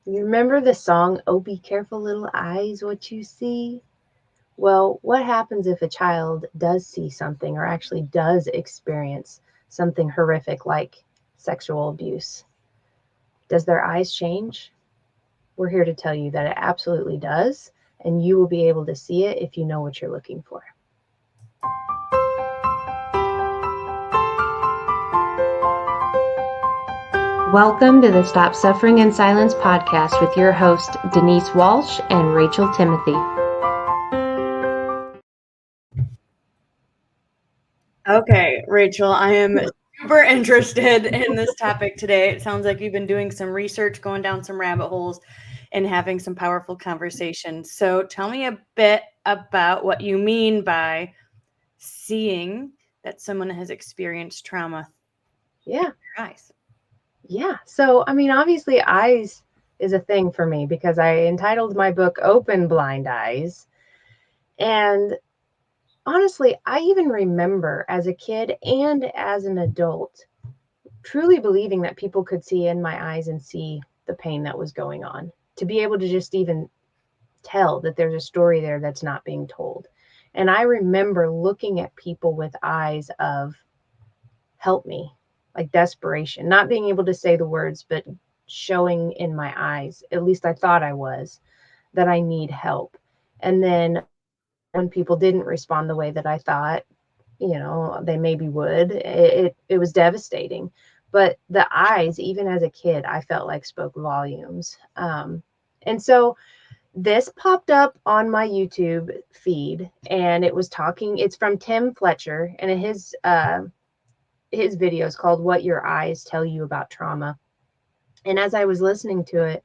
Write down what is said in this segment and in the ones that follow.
You remember the song, "Oh, be careful, little eyes, what you see"? Well, what happens if a child does see something or actually does experience something horrific like sexual abuse? Does their eyes change? We're here to tell you that it absolutely does, and you will be able to see it if you know what you're looking for. Welcome to the Stop Suffering in Silence podcast with your host, Denise Walsh and Rachel Timothy. Okay, Rachel, I am super interested in this topic today. It sounds like you've been doing some research, going down some rabbit holes, and having some powerful conversations. So tell me a bit about what you mean by seeing that someone has experienced trauma in Yeah. their eyes. Yeah. So, obviously, eyes is a thing for me because I entitled my book Open Blind Eyes. And honestly, I even remember as a kid and as an adult truly believing that people could see in my eyes and see the pain that was going on, to be able to just even tell that there's a story there that's not being told. And I remember looking at people with eyes of help me, like desperation, not being able to say the words, but showing in my eyes, at least I thought I was, that I need help. And then when people didn't respond the way that I thought, they maybe would, it was devastating. But the eyes, even as a kid, I felt like spoke volumes. And so this popped up on my YouTube feed, and it's from Tim Fletcher, and his video is called "What Your Eyes Tell You About Trauma." And as I was listening to it,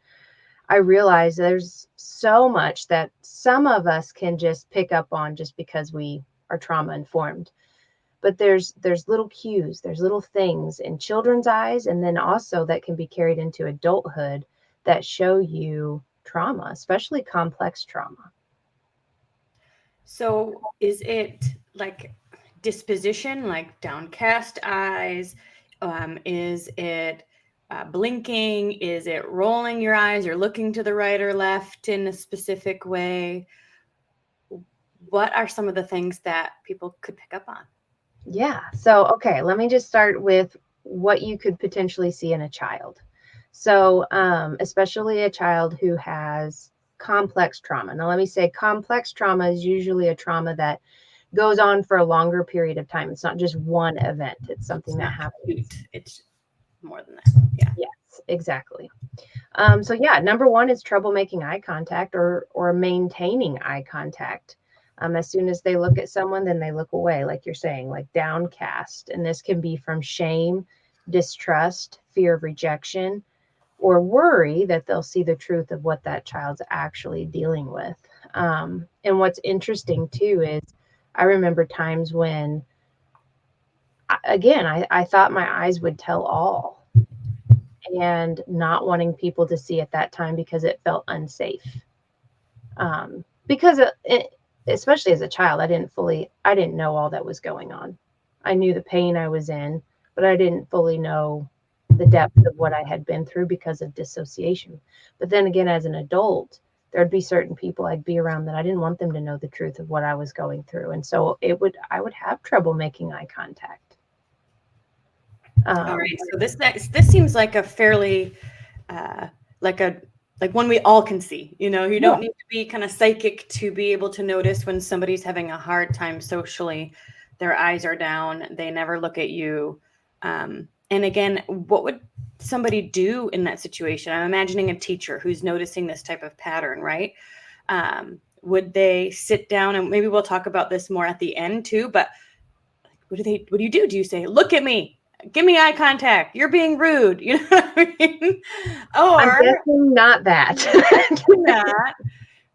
I realized there's so much that some of us can just pick up on just because we are trauma informed. But there's little cues, there's little things in children's eyes, and then also that can be carried into adulthood that show you trauma, especially complex trauma. So is it like disposition, like downcast eyes? Is it blinking? Is it rolling your eyes or looking to the right or left in a specific way? What are some of the things that people could pick up on? Yeah. So, okay, let me just start with what you could potentially see in a child. So, especially a child who has complex trauma. Now, let me say complex trauma is usually a trauma that goes on for a longer period of time. It's not just one event, it's It's something that not happens. acute. It's more than that. Yeah. Yes, exactly. So yeah, number one is trouble making eye contact or maintaining eye contact. As soon as they look at someone, then they look away, like you're saying, like downcast. And this can be from shame, distrust, fear of rejection, or worry that they'll see the truth of what that child's actually dealing with. And what's interesting too is I remember times when, again, I thought my eyes would tell all, and not wanting people to see at that time because it felt unsafe. Because especially as a child, I didn't know all that was going on. I knew the pain I was in, but I didn't fully know the depth of what I had been through because of dissociation. But then again, as an adult, there'd be certain people I'd be around that I didn't want them to know the truth of what I was going through, and so I would have trouble making eye contact. All Um, right. So this seems like a fairly uh, like a like one we all can see. You yeah, don't need to be kind of psychic to be able to notice when somebody's having a hard time socially. Their eyes are down. They never look at you. And again, what would somebody do in that situation? I'm imagining a teacher who's noticing this type of pattern, right? Would they sit down, and maybe we'll talk about this more at the end too, but what do you do? Do you say, look at me, give me eye contact, you're being rude? You know what I mean? I'm Or guessing not that. not,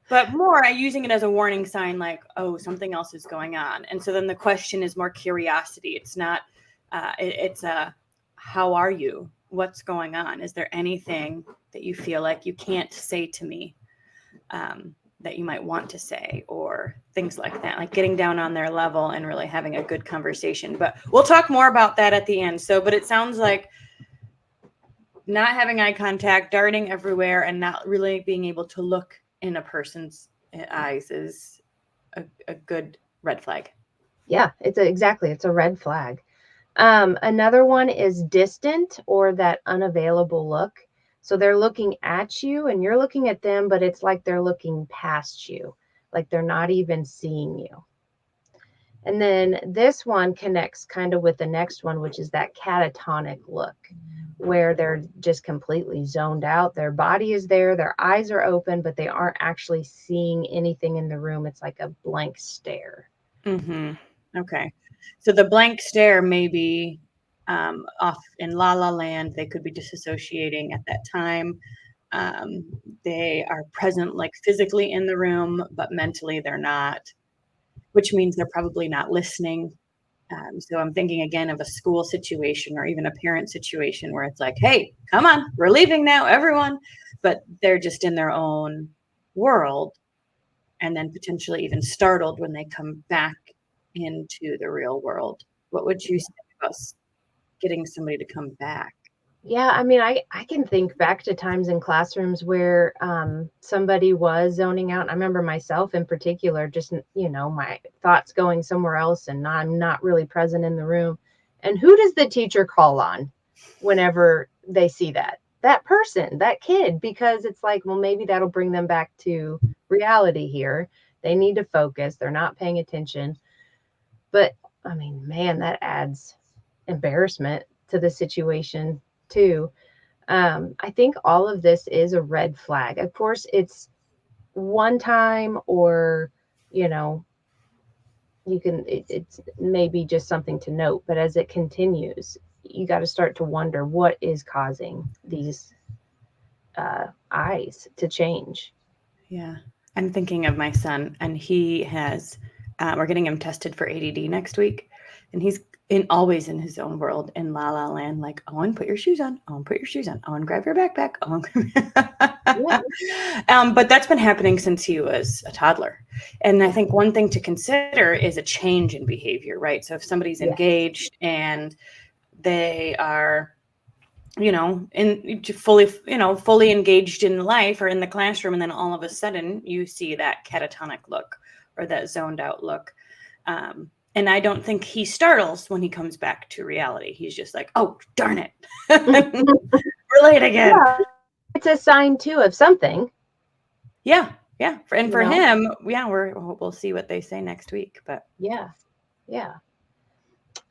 but more using it as a warning sign, like, oh, something else is going on. And so then the question is more curiosity. It's not, it's a, how are you? What's going on? Is there anything that you feel like you can't say to me? That you might want to say, or things like that, like getting down on their level and really having a good conversation. But we'll talk more about that at the end. So, but it sounds like not having eye contact, darting everywhere, and not really being able to look in a person's eyes is a good red flag. Yeah, it's a red flag. Another one is distant or that unavailable look. So they're looking at you and you're looking at them, but it's like they're looking past you, like they're not even seeing you. And then this one connects kind of with the next one, which is that catatonic look, where they're just completely zoned out. Their body is there, their eyes are open, but they aren't actually seeing anything in the room. It's like a blank stare. Mm-hmm. Okay. So the blank stare may be off in La La Land. They could be disassociating at that time. Um, they are present, like physically in the room, but mentally they're not, which means they're probably not listening. So I'm thinking again of a school situation or even a parent situation where it's like, hey, come on, we're leaving now, everyone. But they're just in their own world and then potentially even startled when they come back into the real world. What would you say about getting somebody to come back? Yeah, I mean, I can think back to times in classrooms where somebody was zoning out. I remember myself in particular, just, my thoughts going somewhere else and I'm not really present in the room. And who does the teacher call on whenever they see that? That person, that kid, because it's like, well, maybe that'll bring them back to reality here. They need to focus, they're not paying attention. But I mean, man, that adds embarrassment to the situation too. I think all of this is a red flag. Of course, it's one time or, you know, it's maybe just something to note, but as it continues, you got to start to wonder what is causing these eyes to change. Yeah. I'm thinking of my son, and he has, we're getting him tested for ADD next week. And he's always in his own world in La La Land, like, Owen, put your shoes on. Owen, put your shoes on. Owen, grab your backpack. Owen. Yeah. But that's been happening since he was a toddler. And I think one thing to consider is a change in behavior, right? So if somebody's Yes. engaged and they are in fully engaged in life or in the classroom, and then all of a sudden you see that catatonic look or that zoned out look. And I don't think he startles when he comes back to reality. He's just like, oh, darn it. We're late again. Yeah. It's a sign too of something, Yeah. Yeah. And you for know? him, yeah, we'll see what they say next week. But Yeah. Yeah.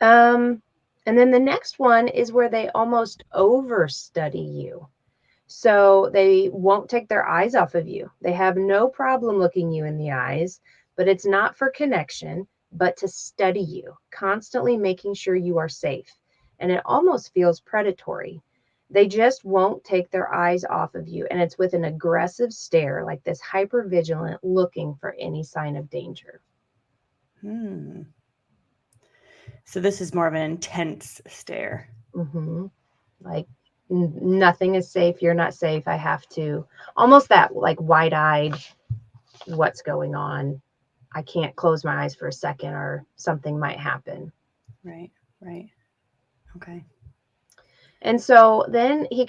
Um, and then the next one is where they almost overstudy you. So they won't take their eyes off of you. They have no problem looking you in the eyes, but it's not for connection, but to study you, constantly making sure you are safe. And it almost feels predatory. They just won't take their eyes off of you. And it's with an aggressive stare, like this hyper vigilant, looking for any sign of danger. so this is more of an intense stare. Mm-hmm. Like nothing is safe. You're not safe. I have to. Almost that like wide eyed, what's going on? I can't close my eyes for a second or something might happen. Right. Right. Okay. And so then he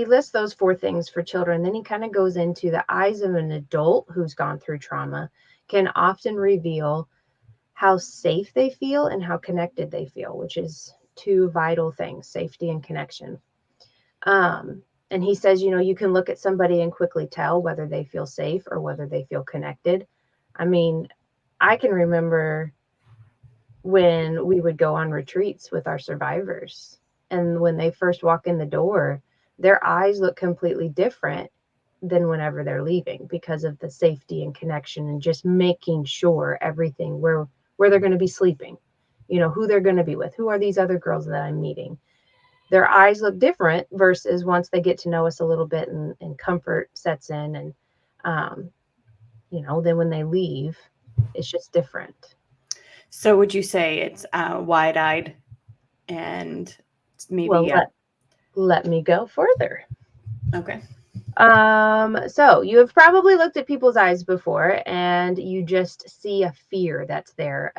lists those four things for children. Then he kind of goes into the eyes of an adult who's gone through trauma can often reveal how safe they feel and how connected they feel, which is two vital things, safety and connection. And he says, you can look at somebody and quickly tell whether they feel safe or whether they feel connected. I mean, I can remember when we would go on retreats with our survivors. And when they first walk in the door, their eyes look completely different than whenever they're leaving because of the safety and connection and just making sure everything where they're going to be sleeping, who they're going to be with, who are these other girls that I'm meeting. Their eyes look different versus once they get to know us a little bit and comfort sets in and then when they leave, it's just different. So would you say it's wide-eyed and Well, maybe let me go further. okay. So you have probably looked at people's eyes before and you just see a fear that's there,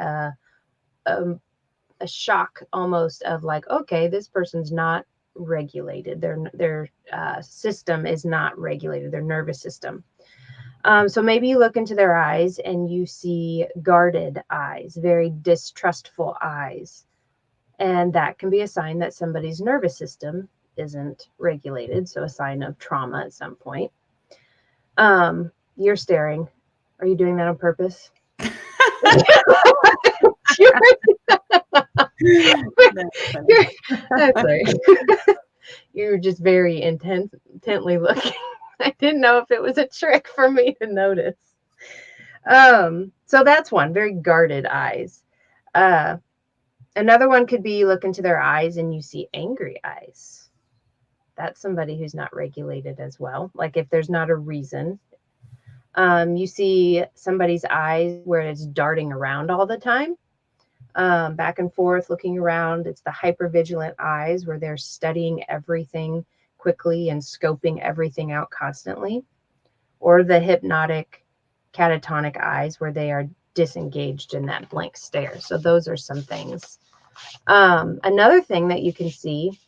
a shock almost of like, okay, this person's not regulated. Their system is not regulated, their nervous system. So maybe you look into their eyes and you see guarded eyes, very distrustful eyes. And that can be a sign that somebody's nervous system isn't regulated. So a sign of trauma at some point. You're staring. Are you doing that on purpose? you're, you're, that's right. You're just very intently looking. I didn't know if it was a trick for me to notice. So that's one, very guarded eyes. Uh, Another one could be you look into their eyes and you see angry eyes. That's somebody who's not regulated as well. Like if there's not a reason. You see somebody's eyes where it's darting around all the time, back and forth, looking around. It's the hypervigilant eyes where they're studying everything quickly and scoping everything out constantly. Or the hypnotic catatonic eyes where they are disengaged in that blank stare. So those are some things. Another thing that you can see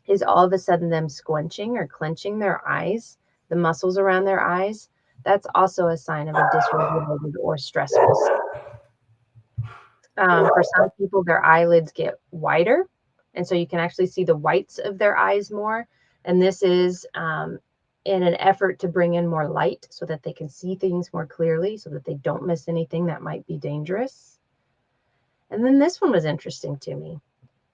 is all of a sudden them squinching or clenching their eyes, the muscles around their eyes. That's also a sign of a dysregulated or stressful state. For some people, their eyelids get wider, and so you can actually see the whites of their eyes more. And this is in an effort to bring in more light so that they can see things more clearly, so that they don't miss anything that might be dangerous. And then this one was interesting to me,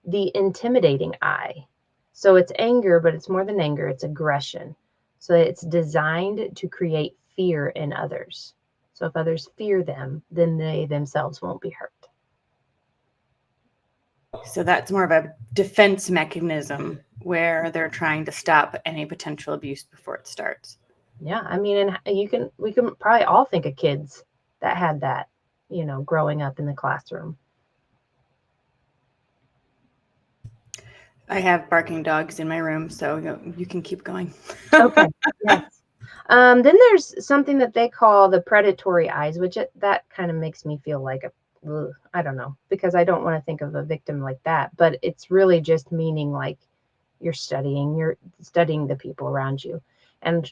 the intimidating eye. So it's anger, but it's more than anger, it's aggression. So it's designed to create fear in others. So if others fear them, then they themselves won't be hurt. So that's more of a defense mechanism where they're trying to stop any potential abuse before it starts. Yeah, I mean, and we can probably all think of kids that had that, growing up in the classroom. I have barking dogs in my room, so you can keep going. Okay. Yes. Then there's something that they call the predatory eyes, which that kind of makes me feel like I don't know, because I don't want to think of a victim like that, but it's really just meaning like you're studying the people around you. And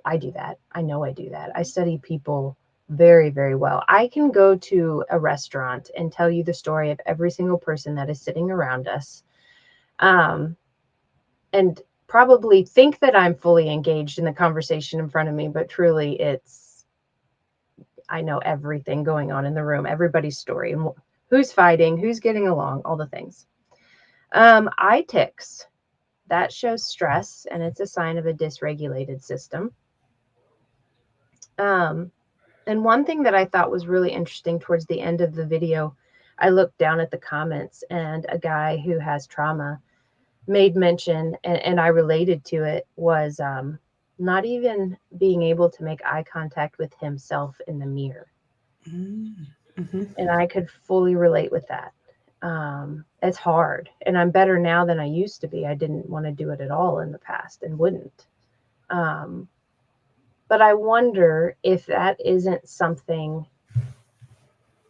I do that. I know I do that. I study people very, very well. I can go to a restaurant and tell you the story of every single person that is sitting around us. And probably think that I'm fully engaged in the conversation in front of me, but truly I know everything going on in the room, everybody's story, and who's fighting, who's getting along, all the things. Eye tics, that shows stress, and it's a sign of a dysregulated system. And one thing that I thought was really interesting towards the end of the video, I looked down at the comments, and a guy who has trauma made mention, and I related to it, was not even being able to make eye contact with himself in the mirror. Mm-hmm. And I could fully relate with that. It's hard, and I'm better now than I used to be. I didn't want to do it at all in the past and wouldn't. But I wonder if that isn't something,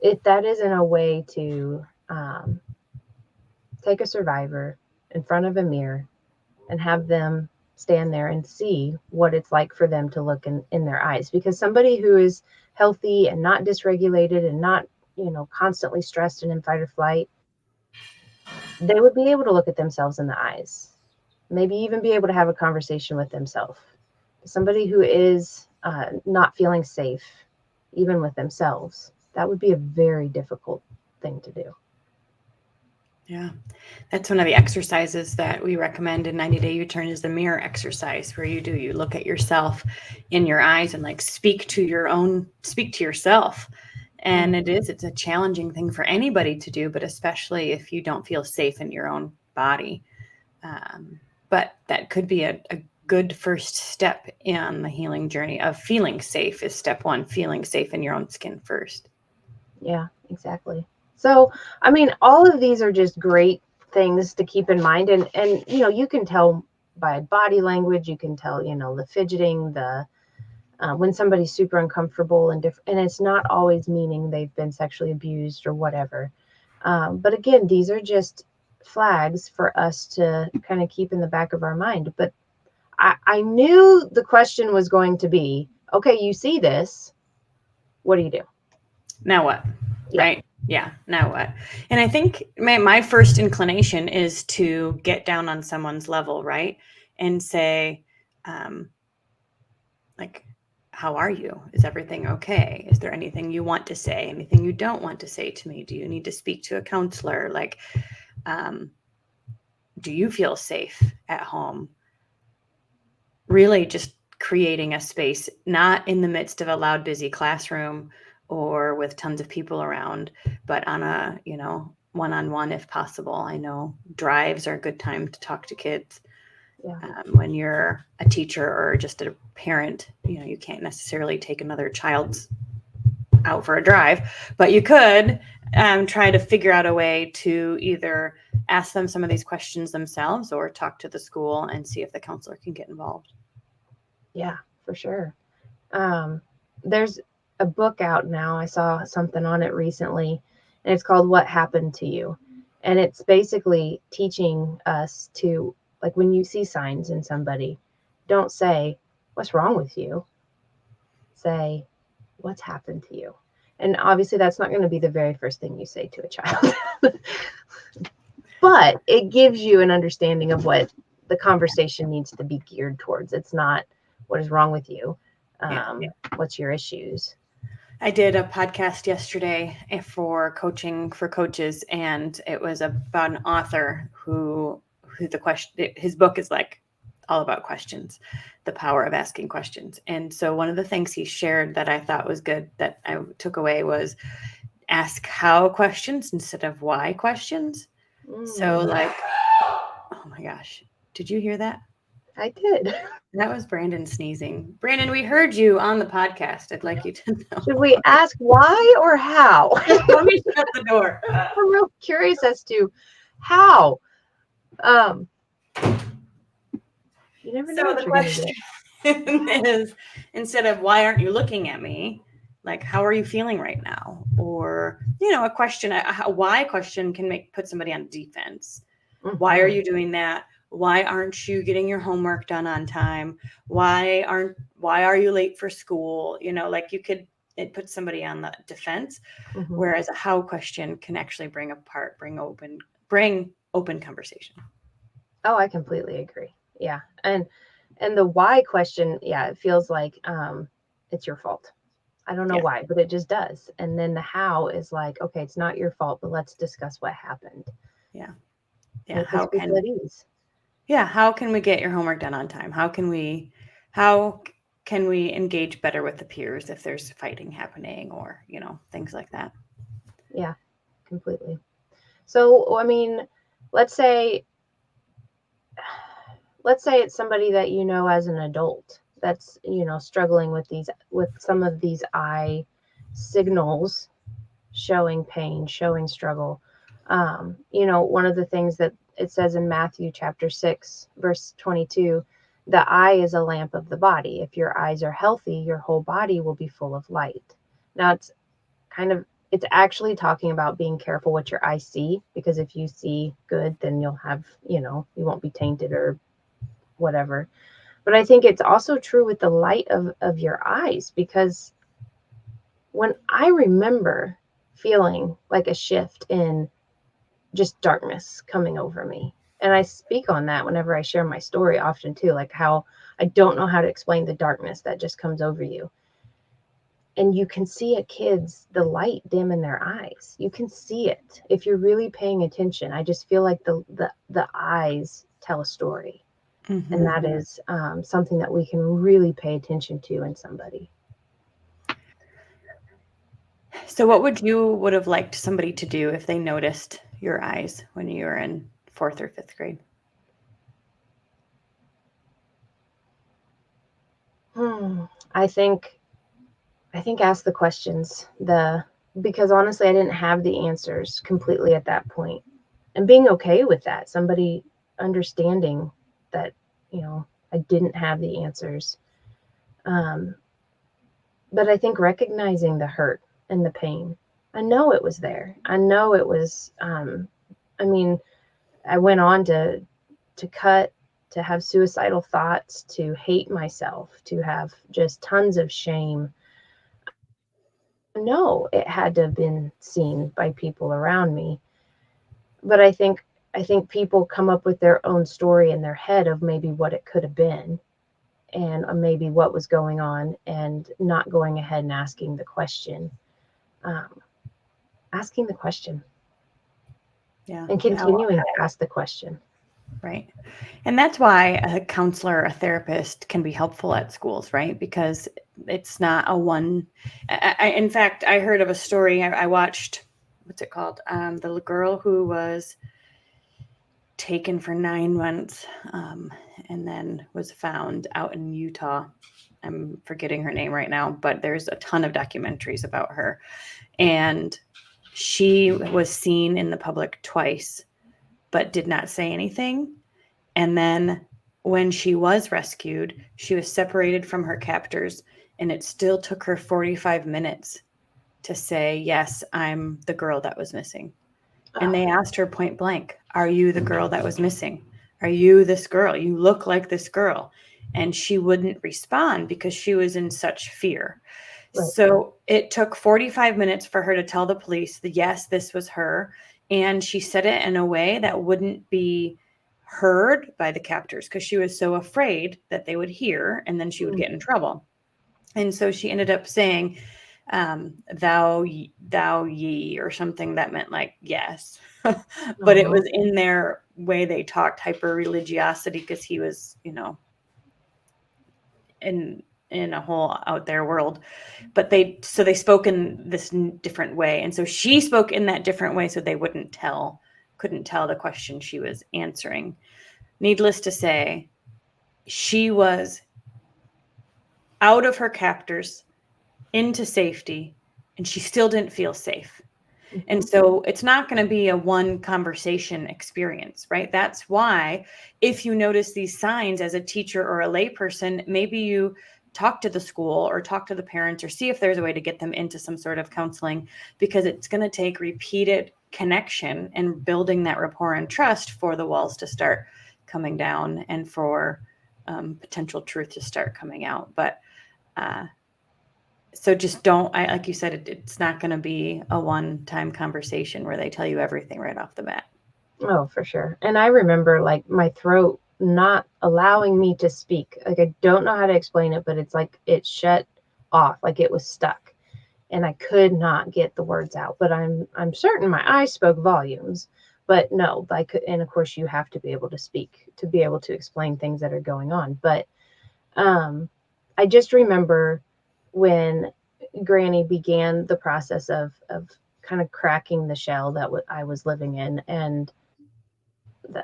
if that isn't a way to take a survivor in front of a mirror and have them stand there and see what it's like for them to look in their eyes. Because somebody who is healthy and not dysregulated and not, constantly stressed and in fight or flight, they would be able to look at themselves in the eyes, maybe even be able to have a conversation with themselves. Somebody who is not feeling safe, even with themselves, that would be a very difficult thing to do. Yeah, that's one of the exercises that we recommend in 90 Day U-Turn is the mirror exercise, where you look at yourself in your eyes and like speak to yourself. And it's a challenging thing for anybody to do, but especially if you don't feel safe in your own body. But that could be a good first step in the healing journey of feeling safe. Is step one, feeling safe in your own skin first. Yeah, exactly. So, I mean, all of these are just great things to keep in mind. And you can tell by body language, you can tell, the fidgeting, the when somebody's super uncomfortable and different, and it's not always meaning they've been sexually abused or whatever. But again, these are just flags for us to kind of keep in the back of our mind. But I knew the question was going to be, okay, you see this, what do you do? Now what? Yeah. Right? Yeah. Now what? And I think my first inclination is to get down on someone's level, right? And say, like, how are you? Is everything okay? Is there anything you want to say? Anything you don't want to say to me? Do you need to speak to a counselor? Like, um, do you feel safe at home? Really just creating a space, not in the midst of a loud, busy classroom or with tons of people around, but on a, one-on-one if possible. I know drives are a good time to talk to kids. Yeah. When you're a teacher or just a parent, you can't necessarily take another child's out for a drive, but you could try to figure out a way to either ask them some of these questions themselves or talk to the school and see if the counselor can get involved. Yeah, for sure. There's a book out now. I saw something on it recently, and it's called What Happened to You. And it's basically teaching us to, like, when you see signs in somebody, don't say, what's wrong with you? Say, what's happened to you? And obviously, that's not going to be the very first thing you say to a child. But it gives you an understanding of what the conversation needs to be geared towards. It's not, what is wrong with you? What's your issues? I did a podcast yesterday for coaching for coaches, and it was about an author who the question, his book is like all about questions, the power of asking questions. And so one of the things he shared that I thought was good that I took away was ask how questions instead of why questions. So like, oh my gosh, did you hear that? I did. That was Brandon sneezing. Brandon, we heard you on the podcast. I'd like you to know. Should we ask why or how? Let me shut the door. I'm real curious as to how. You never know So what the you're going to question get. is, instead of why aren't you looking at me, like how are you feeling right now? Or a question, a why question can put somebody on defense. Mm-hmm. Why are you doing that? Why aren't you getting your homework done on time? Why are you late for school? Like it puts somebody on the defense. Mm-hmm. Whereas a how question can actually bring open conversation. Oh, I completely agree. Yeah. And the why question, yeah, it feels like it's your fault. I don't know why, but it just does. And then the how is like, okay, it's not your fault, but let's discuss what happened. Yeah. And it puts people at ease. Yeah, how can we get your homework done on time? How can we engage better with the peers if there's fighting happening or, things like that? Yeah, completely. So, I mean, let's say it's somebody that you know as an adult that's, struggling with some of these eye signals showing pain, showing struggle. One of the things that it says in Matthew chapter 6, verse 22, the eye is a lamp of the body. If your eyes are healthy, your whole body will be full of light. Now, it's actually talking about being careful what your eyes see, because if you see good, then you'll have, you won't be tainted or whatever. But I think it's also true with the light of your eyes, because when I remember feeling like a shift in just darkness coming over me, and I speak on that whenever I share my story often too, like how I don't know how to explain the darkness that just comes over you. And you can see a kid's the light dim in their eyes. You can see it if you're really paying attention. I just feel like the eyes tell a story. Mm-hmm. And that is something that we can really pay attention to in somebody. So what would have liked somebody to do if they noticed your eyes when you were in 4th or 5th grade? I think ask the questions, because honestly I didn't have the answers completely at that point, and being okay with that, somebody understanding that I didn't have the answers, but I think recognizing the hurt and the pain. I know it was there. I know it was I mean, I went on to cut, to have suicidal thoughts, to hate myself, to have just tons of shame. No, it had to have been seen by people around me. But I think people come up with their own story in their head of maybe what it could have been, and maybe what was going on, and not going ahead and um, asking the question, Yeah. and continuing to ask the question. Right. And that's why a counselor, a therapist can be helpful at schools, right? Because it's not a one. In fact, I heard of a story. I watched, what's it called? The girl who was taken for 9 months and then was found out in Utah. I'm forgetting her name right now, but there's a ton of documentaries about her. And she was seen in the public twice, but did not say anything. And then when she was rescued, she was separated from her captors, and it still took her 45 minutes to say, yes, I'm the girl that was missing. And they asked her point blank, are you the girl that was missing? Are you this girl? You look like this girl. And she wouldn't respond because she was in such fear. Right. So it took 45 minutes for her to tell the police that, yes, this was her. And she said it in a way that wouldn't be heard by the captors because she was so afraid that they would hear and then she would get in trouble. And so she ended up saying, thou ye, or something that meant like yes. But it was in their way they talked, hyper religiosity, because he was, in a whole out there world. But they spoke in this different way, and so she spoke in that different way so they couldn't tell the question she was answering. Needless to say, she was out of her captors into safety, and she still didn't feel safe. And so it's not going to be a one conversation experience, right? That's why if you notice these signs as a teacher or a layperson, maybe you talk to the school or talk to the parents or see if there's a way to get them into some sort of counseling, because it's going to take repeated connection and building that rapport and trust for the walls to start coming down and for potential truth to start coming out. But so just don't, like you said, it's not going to be a one-time conversation where they tell you everything right off the bat. Oh, for sure. And I remember like my throat not allowing me to speak. Like I don't know how to explain it, but it's like it shut off, like it was stuck. And I could not get the words out. But I'm certain my eyes spoke volumes. But no, I could, and of course you have to be able to speak to be able to explain things that are going on. But I just remember when Granny began the process of kind of cracking the shell that I was living in, and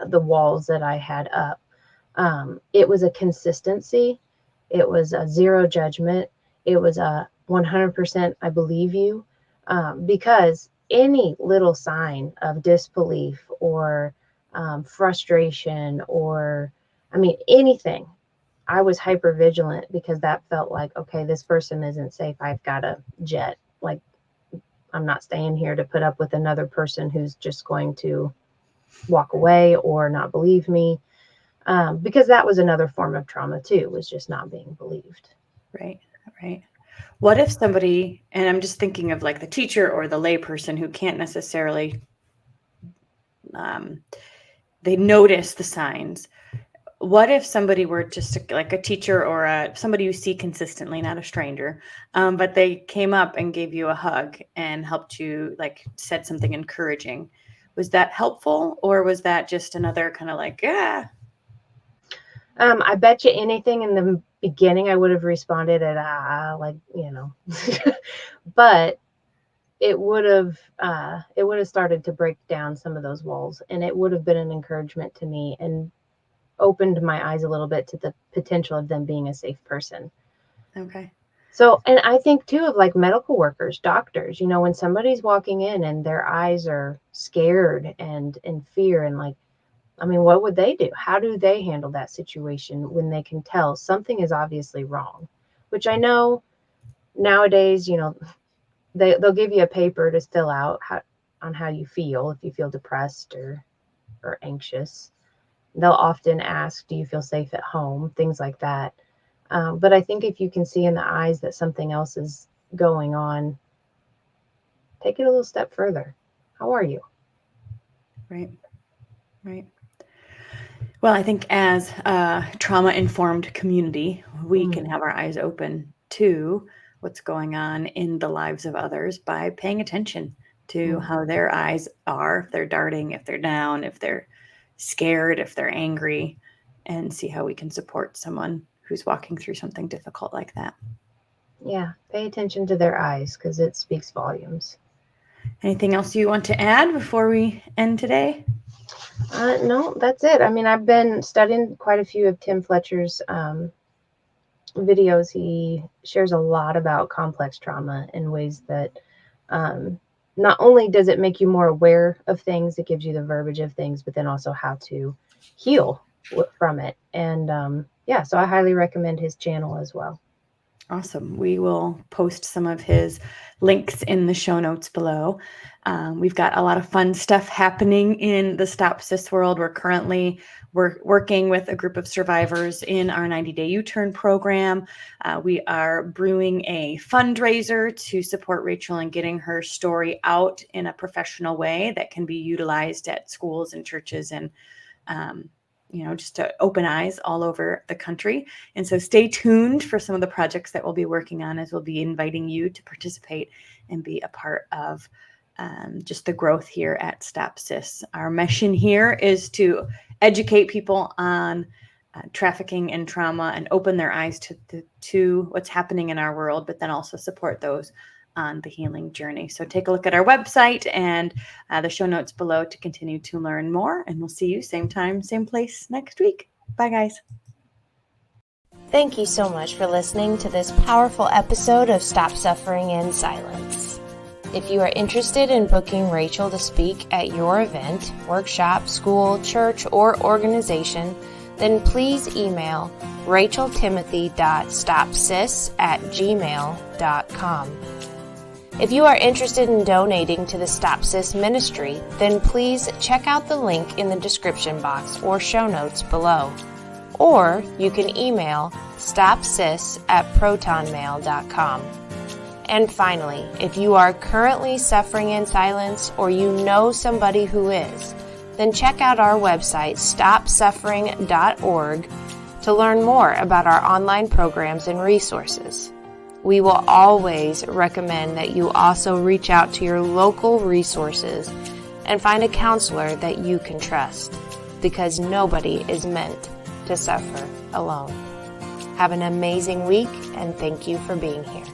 the walls that I had up. It was a consistency. It was a zero judgment. It was a 100% I believe you, because any little sign of disbelief or frustration, or, I mean, anything, I was hyper vigilant, because that felt like, okay, this person isn't safe. I've got to jet. Like, I'm not staying here to put up with another person who's just going to walk away or not believe me. Because that was another form of trauma too, was just not being believed. Right, right. What if somebody, and I'm just thinking of like the teacher or the layperson who can't necessarily, um, they notice the signs. What if somebody were just like a teacher or somebody you see consistently, not a stranger, but they came up and gave you a hug and helped you, like said something encouraging? Was that helpful, or was that just another kind of like, yeah? I bet you anything in the beginning I would have responded at like, but it would have started to break down some of those walls, and it would have been an encouragement to me, and opened my eyes a little bit to the potential of them being a safe person. Okay. So, and I think too of like medical workers, doctors, when somebody's walking in and their eyes are scared and in fear, and like, I mean, what would they do? How do they handle that situation when they can tell something is obviously wrong? Which I know nowadays, they'll give you a paper to fill out on how you feel, if you feel depressed or or anxious. They'll often ask, do you feel safe at home? Things like that. But I think if you can see in the eyes that something else is going on, take it a little step further. How are you? Right. Right. Well, I think as a trauma-informed community, we can have our eyes open to what's going on in the lives of others by paying attention to how their eyes are, if they're darting, if they're down, if they're scared, if they're angry, and see how we can support someone who's walking through something difficult like that. Yeah, pay attention to their eyes because it speaks volumes. Anything else you want to add before we end today? No, that's it. I mean, I've been studying quite a few of Tim Fletcher's videos. He shares a lot about complex trauma in ways that not only does it make you more aware of things, it gives you the verbiage of things, but then also how to heal from it. And yeah, so I highly recommend his channel as well. Awesome. We will post some of his links in the show notes below. We've got a lot of fun stuff happening in the Stop SIS world. We're working with a group of survivors in our 90-day U-turn program. We are brewing a fundraiser to support Rachel in getting her story out in a professional way that can be utilized at schools and churches and just to open eyes all over the country. And so stay tuned for some of the projects that we'll be working on, as we'll be inviting you to participate and be a part of just the growth here at Stop SIS. Our mission here is to educate people on trafficking and trauma and open their eyes to what's happening in our world, but then also support those on the healing journey. So take a look at our website and the show notes below to continue to learn more. And we'll see you same time, same place next week. Bye, guys. Thank you so much for listening to this powerful episode of Stop Suffering in Silence. If you are interested in booking Rachel to speak at your event, workshop, school, church, or organization, then please email racheltimothy.stopsis@gmail.com. If you are interested in donating to the Stop SIS ministry, then please check out the link in the description box or show notes below. Or you can email stopsis@protonmail.com. And finally, if you are currently suffering in silence or you know somebody who is, then check out our website, stopsuffering.org, to learn more about our online programs and resources. We will always recommend that you also reach out to your local resources and find a counselor that you can trust, because nobody is meant to suffer alone. Have an amazing week, and thank you for being here.